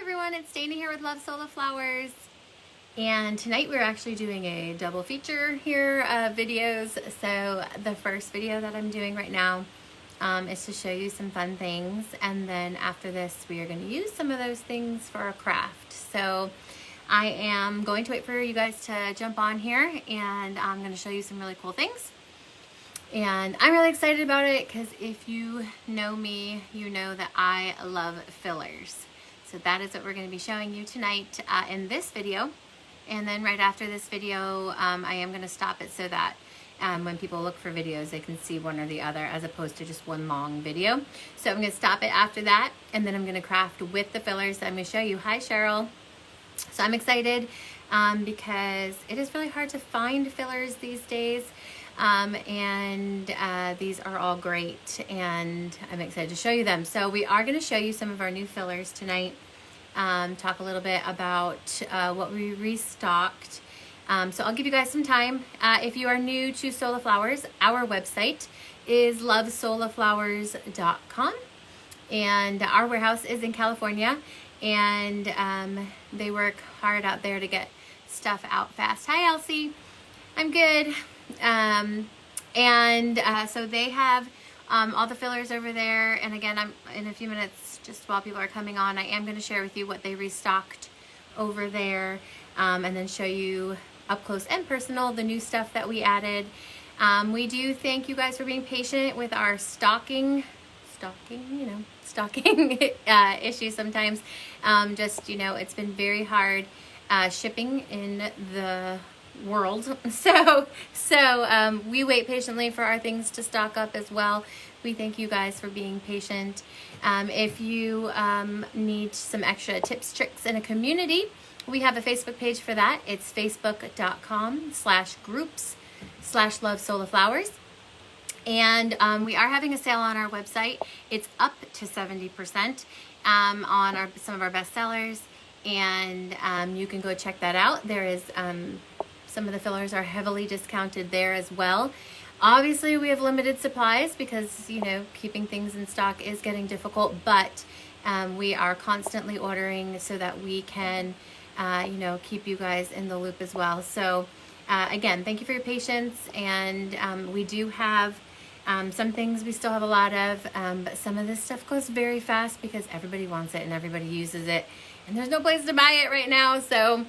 everyone, it's Dana here with Love Sola Flowers, and tonight we're actually doing a double feature here of videos. So the first video that I'm doing right now is to show you some fun things, and then after this we are going to use some of those things for a craft. So I am going to wait for you guys to jump on here, and I'm going to show you some really cool things. And I'm really excited about it because if you know me, you know that I love fillers. So that is what we're going to be showing you tonight in this video. And then right after this video, I am going to stop it so that when people look for videos, they can see one or the other as opposed to just one long video. So I'm going to stop it after that, and then I'm going to craft with the fillers that I'm going to show you. Hi, Cheryl. So I'm excited because it is really hard to find fillers these days. These are all great, and I'm excited to show you them. So we are going to show you some of our new fillers tonight, talk a little bit about what we restocked. So I'll give you guys some time. If you are new to Sola Flowers, our website is lovesolaflowers.com, and our warehouse is in California, and they work hard out there to get stuff out fast. Hi, Elsie. I'm good. So they have all the fillers over there, and again, I'm in a few minutes, just while people are coming on, I am going to share with you what they restocked over there, and then show you up close and personal the new stuff that we added. We do thank you guys for being patient with our stocking issues sometimes. It's been very hard shipping in the world, so we wait patiently for our things to stock up as well. We thank you guys for being patient. If you need some extra tips, tricks, and a community, we have a Facebook page for that. It's facebook.com/groups/lovesolaflowers, and we are having a sale on our website. It's up to 70% on some of our best sellers, and you can go check that out. There is some of the fillers are heavily discounted there as well. Obviously, we have limited supplies because, keeping things in stock is getting difficult, but we are constantly ordering so that we can, keep you guys in the loop as well. So, again, thank you for your patience, and we do have some things we still have a lot of, but some of this stuff goes very fast because everybody wants it and everybody uses it, and there's no place to buy it right now, so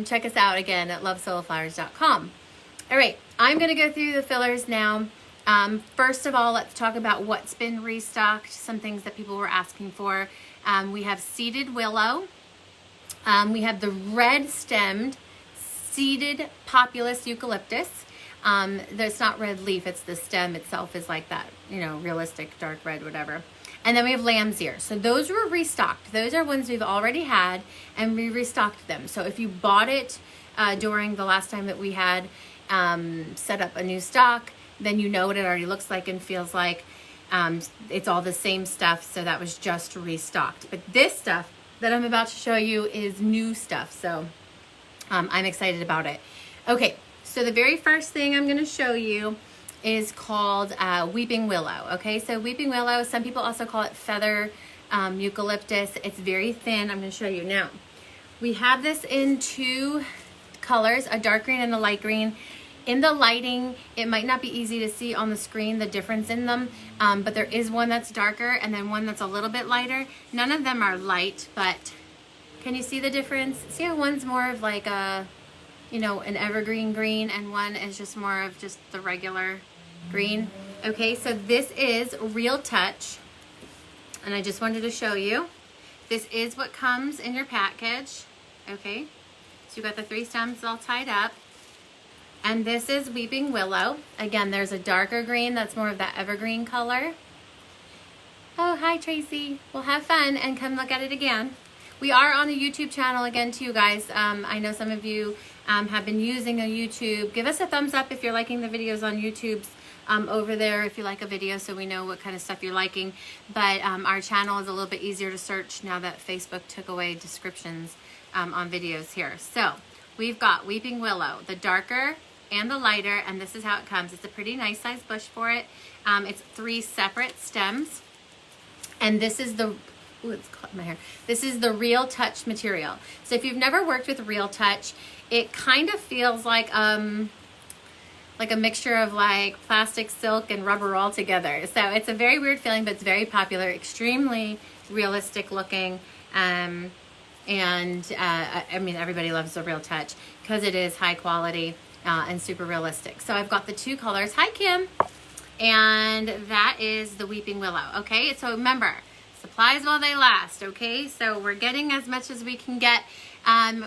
check us out again at lovesolaflowers.com. All right, I'm going to go through the fillers now. First of all, let's talk about what's been restocked, some things that people were asking for. We have seeded willow. We have the red stemmed seeded populous eucalyptus. There's not red leaf, it's the stem itself is like that, realistic dark red, whatever. And then we have lamb's ear. So those were restocked. Those are ones we've already had, and we restocked them. So if you bought it during the last time that we had set up a new stock, then you know what it already looks like and feels like. It's all the same stuff, so that was just restocked. But this stuff that I'm about to show you is new stuff, so I'm excited about it. Okay, so the very first thing I'm going to show you is called weeping willow. Okay, so weeping willow, some people also call it feather eucalyptus. It's very thin. I'm going to show you now. We have this in two colors, a dark green and a light green. In the lighting, it might not be easy to see on the screen the difference in them, but there is one that's darker and then one that's a little bit lighter. None of them are light, but can you see the difference? See how one's more of like a, an evergreen green, and one is just more of just the regular green. Okay, so this is Real Touch, and I just wanted to show you. This is what comes in your package. Okay, so you've got the 3 stems all tied up, and this is Weeping Willow. Again, there's a darker green that's more of that evergreen color. Oh, hi Tracy. Well, have fun and come look at it again. We are on a YouTube channel again too, guys. I know some of you have been using a YouTube. Give us a thumbs up if you're liking the videos on YouTube's over there, if you like a video, so we know what kind of stuff you're liking. But our channel is a little bit easier to search now that Facebook took away descriptions on videos here. So we've got Weeping Willow, the darker and the lighter, and this is how it comes. It's a pretty nice size bush for it. It's 3 separate stems, and this is the ooh, it's caught in my hair. This is the Real Touch material. So if you've never worked with Real Touch, it kind of feels like a mixture of like plastic, silk, and rubber all together. So it's a very weird feeling, but it's very popular, extremely realistic looking. I mean, everybody loves the Real Touch because it is high quality and super realistic. So I've got the two colors. Hi, Kim. And that is the Weeping Willow. Okay, so remember, supplies while they last. Okay, so we're getting as much as we can get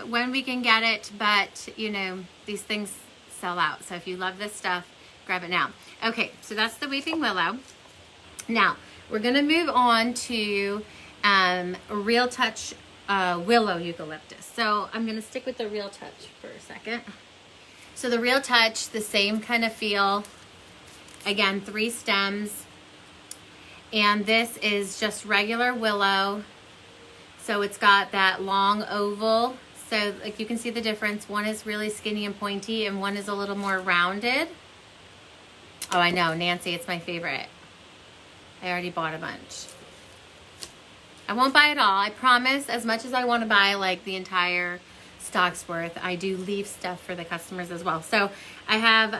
when we can get it, but you know, these things sell out. So if you love this stuff, grab it now. Okay, so that's the Weeping Willow. Now we're gonna move on to Real Touch Willow Eucalyptus. So I'm gonna stick with the Real Touch for a second. So the Real Touch, the same kind of feel. Again, 3 stems. And this is just regular willow. So it's got that long oval. So like you can see the difference. One is really skinny and pointy and one is a little more rounded. Oh, I know, Nancy, it's my favorite. I already bought a bunch. I won't buy it all, I promise. As much as I want to buy like the entire stock's worth, I do leave stuff for the customers as well. So I have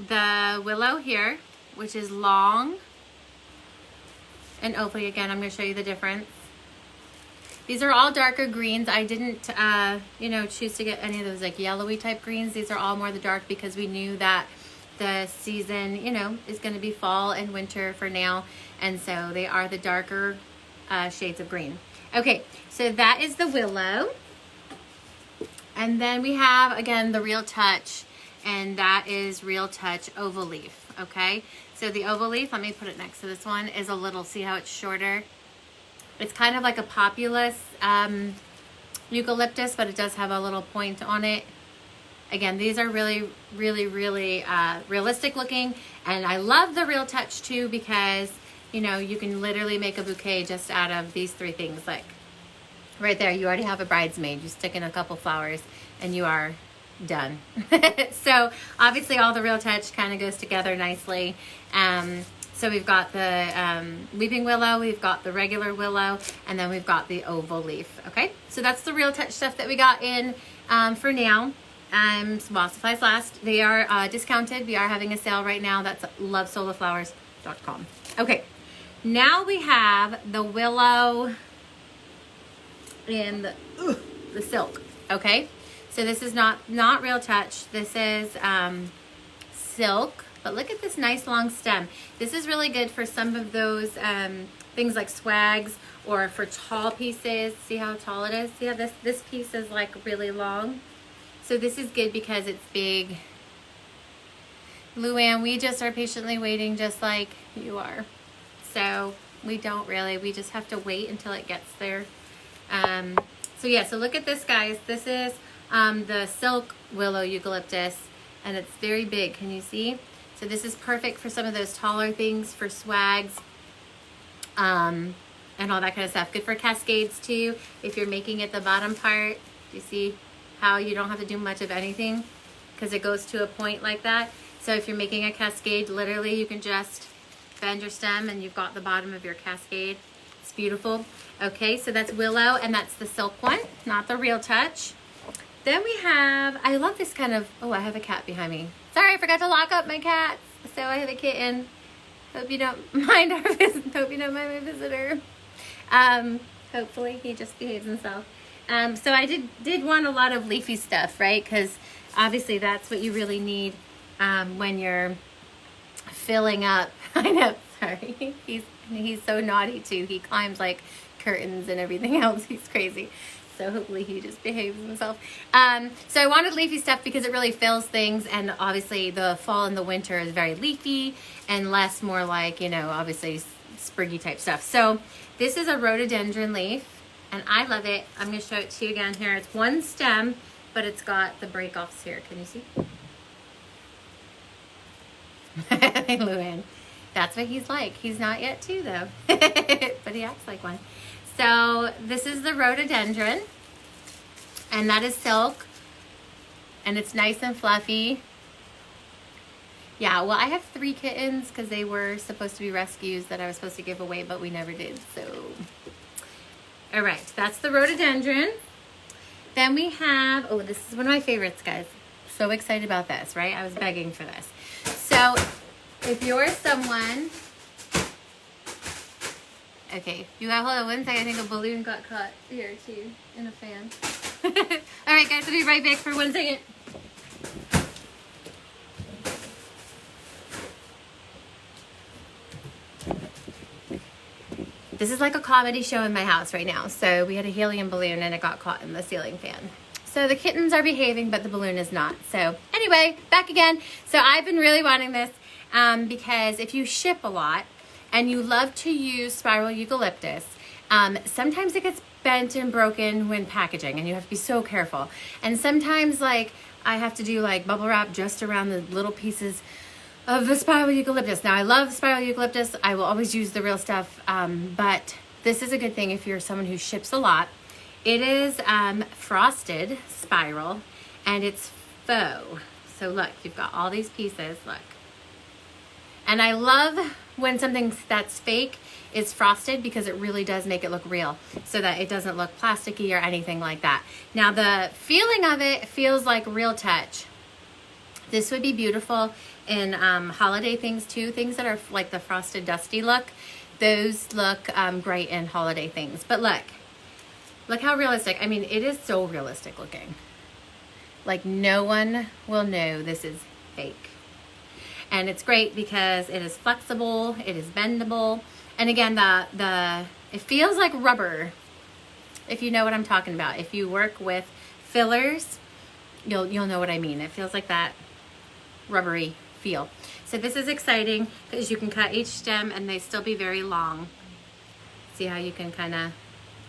the willow here, which is long and oval. Again, I'm going to show you the difference. These are all darker greens. I didn't, you know, choose to get any of those like yellowy type greens. These are all more the dark because we knew that the season, you know, is going to be fall and winter for now. And so they are the darker shades of green. Okay, so that is the willow. And then we have, again, the Real Touch. And that is Real Touch Oval Leaf, okay? So the oval leaf, let me put it next to this one, is a little, see how it's shorter? It's kind of like a populous eucalyptus, but it does have a little point on it. Again, these are really, really, really realistic looking. And I love the Real Touch too because, you know, you can literally make a bouquet just out of these 3 things. Like right there, you already have a bridesmaid. You stick in a couple flowers and you are done. So obviously all the Real Touch kind of goes together nicely. So we've got the Weeping Willow, we've got the regular willow, and then we've got the oval leaf. Okay, so that's the Real Touch stuff that we got in for now. While supplies last. They are discounted. We are having a sale right now. That's lovesoloflowers.com. Okay, now we have the willow and the silk. Okay, so this is not Real Touch. This is silk, but look at this nice long stem. This is really good for some of those things like swags or for tall pieces. See how tall it is? See how this piece is like really long? So this is good because it's big. Luann, we just are patiently waiting just like you are. So we just have to wait until it gets there. So yeah, so look at this, guys. This is the silk willow eucalyptus, and it's very big. Can you see? So this is perfect for some of those taller things, for swags, and all that kind of stuff. Good for cascades too. If you're making it the bottom part, you see how you don't have to do much of anything because it goes to a point like that. So if you're making a cascade, literally you can just bend your stem and you've got the bottom of your cascade. It's beautiful. Okay, so that's willow, and that's the silk one, not the Real Touch. Then we have, I love this kind of, oh, I have a cat behind me. Sorry, I forgot to lock up my cats. So I have a kitten. Hope you don't mind our visit. Hope you don't mind my visitor. Hopefully he just behaves himself. So I did want a lot of leafy stuff, right? Because obviously that's what you really need when you're filling up. I know, sorry. He's so naughty too. He climbs like curtains and everything else. He's crazy. So hopefully he just behaves himself. So I wanted leafy stuff because it really fills things, and obviously the fall and the winter is very leafy and less more like, you know, obviously spriggy type stuff. So this is a rhododendron leaf. And I love it. I'm going to show it to you again here. It's one stem, but it's got the break-offs here. Can you see? Luann. That's what he's like. He's not yet two, though. But he acts like one. So this is the rhododendron. And that is silk. And it's nice and fluffy. Yeah, well, I have 3 kittens because they were supposed to be rescues that I was supposed to give away, but we never did. So All right, that's the rhododendron. Then we have, oh, this is one of my favorites, guys. So excited about this, right? I was begging for this. So if you're someone, okay, you gotta hold on one second. I think a balloon got caught here too in a fan. All right, guys, I'll be right back for 1 second. This is like a comedy show in my house right now. So we had a helium balloon and it got caught in the ceiling fan. So the kittens are behaving, but the balloon is not. So anyway, back again. So I've been really wanting this because if you ship a lot and you love to use spiral eucalyptus, sometimes it gets bent and broken when packaging and you have to be so careful. And sometimes like I have to do like bubble wrap just around the little pieces of the spiral eucalyptus. Now I love spiral eucalyptus. I will always use the real stuff, but this is a good thing if you're someone who ships a lot. It is frosted spiral and it's faux. So look, you've got all these pieces, look. And I love when something that's fake is frosted because it really does make it look real so that it doesn't look plasticky or anything like that. Now the feeling of it feels like real touch. This would be beautiful in holiday things too, things that are like the frosted dusty look. Those look great in holiday things. But look how realistic. I mean, it is so realistic looking. Like no one will know this is fake. And it's great because it is flexible, it is bendable. And again, it feels like rubber, if you know what I'm talking about. If you work with fillers, you'll know what I mean. It feels like that rubbery feel. So this is exciting because you can cut each stem and they still be very long. See how you can kind of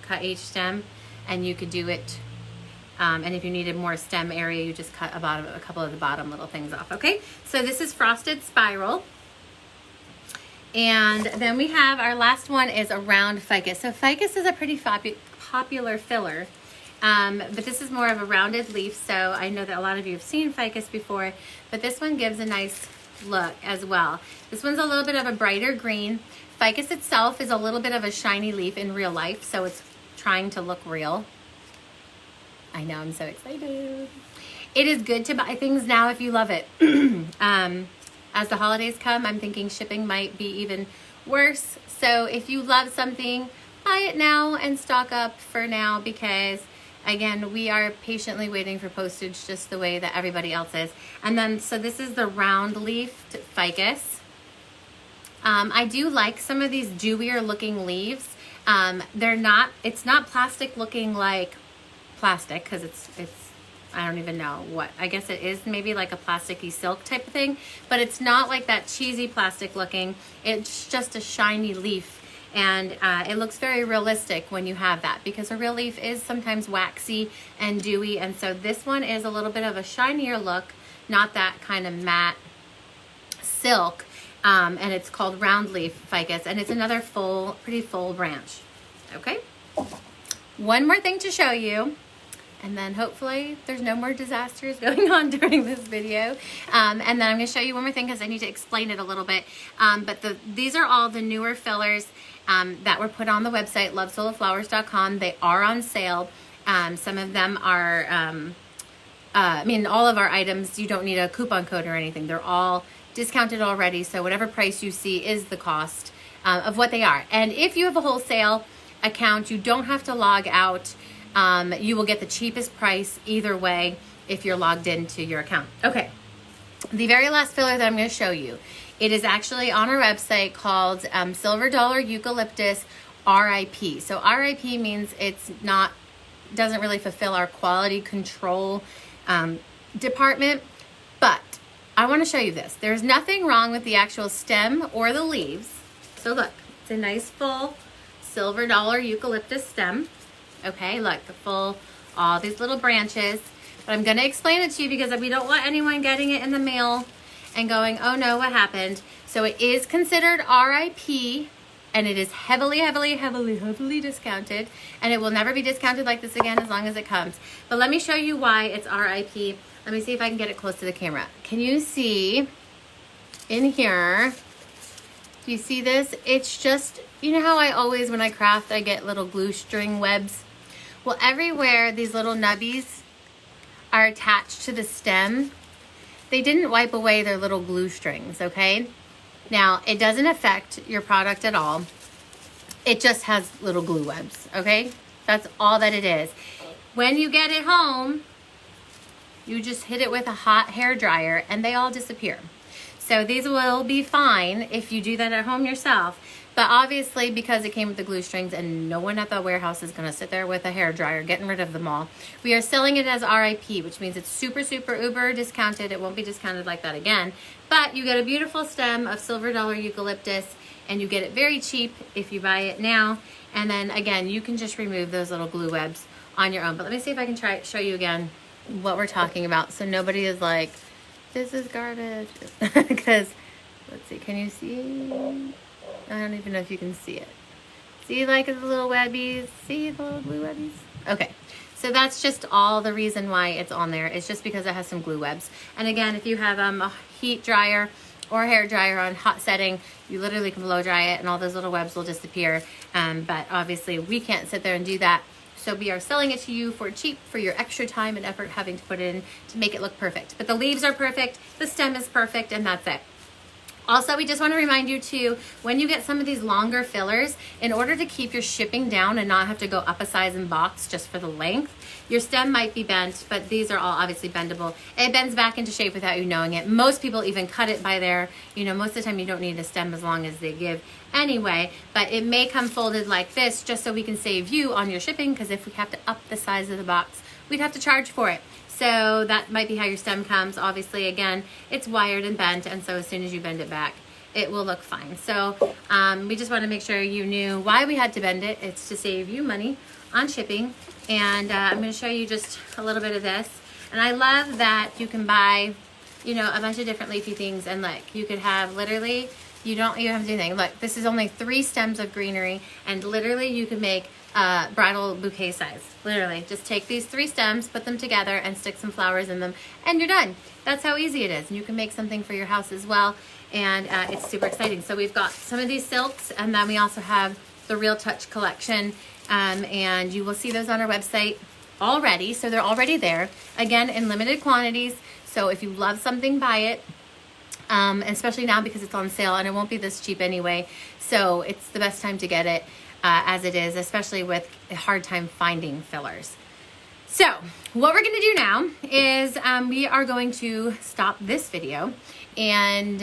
cut each stem and you could do it. And if you needed more stem area, you just cut a couple of the bottom little things off, okay? So this is frosted spiral. And then we have our last one is a round ficus. So ficus is a pretty popular filler. But this is more of a rounded leaf, so I know that a lot of you have seen ficus before, but this one gives a nice look as well. This one's a little bit of a brighter green. Ficus itself is a little bit of a shiny leaf in real life, so it's trying to look real. I know, I'm so excited. It is good to buy things now if you love it. As the holidays come, I'm thinking shipping might be even worse. So if you love something, buy it now and stock up for now because again, we are patiently waiting for postage just the way that everybody else is. And then, so this is the round leafed ficus. I do like some of these dewier looking leaves. It's not plastic looking like plastic because it's I don't even know what. I guess it is maybe like a plasticky silk type of thing, but it's not like that cheesy plastic looking. It's just a shiny leaf. And it looks very realistic when you have that because a real leaf is sometimes waxy and dewy. And so this one is a little bit of a shinier look, not that kind of matte silk. And it's called round leaf ficus. And it's another pretty full branch. Okay. One more thing to show you. And then hopefully there's no more disasters going on during this video. And then I'm going to show you one more thing because I need to explain it a little bit. But these are all the newer fillers that were put on the website, lovesoloflowers.com. They are on sale. Some of them are, I mean, all of our items, you don't need a coupon code or anything. They're all discounted already. So whatever price you see is the cost of what they are. And if you have a wholesale account, you don't have to log out. You will get the cheapest price either way if you're logged into your account. Okay, the very last filler that I'm going to show you, it is actually on our website called Silver Dollar Eucalyptus RIP. So RIP means doesn't really fulfill our quality control department, but I want to show you this. There's nothing wrong with the actual stem or the leaves. So look, it's a nice full Silver Dollar Eucalyptus stem. Okay, look, all these little branches. But I'm going to explain it to you because we don't want anyone getting it in the mail and going, oh no, what happened? So it is considered RIP, and it is heavily, heavily, heavily, heavily discounted. And it will never be discounted like this again as long as it comes. But let me show you why it's RIP. Let me see if I can get it close to the camera. Can you see in here? Do you see this? It's just You know how I always, when I craft, I get little glue string webs? Well, everywhere these little nubbies are attached to the stem, they didn't wipe away their little glue strings, okay? Now, it doesn't affect your product at all. It just has little glue webs, okay? That's all that it is. When you get it home, you just hit it with a hot hair dryer and they all disappear. So these will be fine if you do that at home yourself. But obviously, because it came with the glue strings and no one at the warehouse is gonna sit there with a hair dryer getting rid of them all, we are selling it as RIP, which means it's super, super uber discounted. It won't be discounted like that again. But you get a beautiful stem of silver dollar eucalyptus, and you get it very cheap if you buy it now. And then again, you can just remove those little glue webs on your own. But let me see if I can show you again what we're talking about, so nobody is like, this is garbage. Because, let's see, can you see? I don't even know if you can see it. See like the little webbies? See the little glue webbies? Okay, so that's just all the reason why it's on there. It's just because it has some glue webs. And again, if you have a heat dryer or a hair dryer on hot setting, you literally can blow dry it and all those little webs will disappear. But obviously we can't sit there and do that. So we are selling it to you for cheap for your extra time and effort having to put in to make it look perfect. But the leaves are perfect, the stem is perfect, and that's it. Also, we just want to remind you too, when you get some of these longer fillers, in order to keep your shipping down and not have to go up a size in box just for the length, your stem might be bent, but these are all obviously bendable. It bends back into shape without you knowing it. Most people even cut it by their, most of the time you don't need a stem as long as they give anyway, but it may come folded like this just so we can save you on your shipping, because if we have to up the size of the box, we'd have to charge for it. So that might be how your stem comes. Obviously, again, it's wired and bent, and so as soon as you bend it back, it will look fine. So we just want to make sure you knew why we had to bend it. It's to save you money on shipping. And I'm going to show you just a little bit of this. And I love that you can buy, a bunch of different leafy things, and like you could have literally, you don't even have to do anything. Look, this is only 3 stems of greenery, and literally you could make bridal bouquet size. Literally, just take these 3 stems, put them together, and stick some flowers in them, and you're done. That's how easy it is. And you can make something for your house as well, and it's super exciting. So we've got some of these silks, and then we also have the Real Touch collection, and you will see those on our website already. So they're already there, again, in limited quantities. So if you love something, buy it. Especially now because it's on sale, and it won't be this cheap anyway. So it's the best time to get it as it is, especially with a hard time finding fillers. So what we're going to do now is we are going to stop this video, and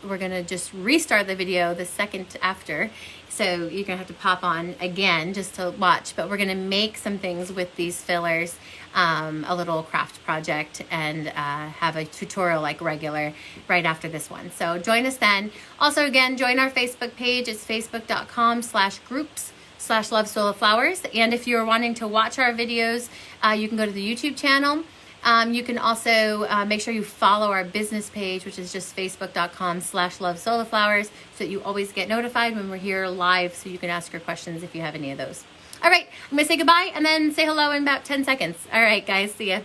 we're going to just restart the video the second after. So you're going to have to pop on again just to watch, but we're going to make some things with these fillers, a little craft project, and have a tutorial like regular right after this one. So join us then. Also, again, join our Facebook page. It's facebook.com/groups/lovesoloflowers. And if you're wanting to watch our videos, you can go to the YouTube channel. You can also make sure you follow our business page, which is just facebook.com/lovesoloflowers, so that you always get notified when we're here live, so you can ask your questions if you have any of those. All right, I'm going to say goodbye and then say hello in about 10 seconds. All right, guys, see ya.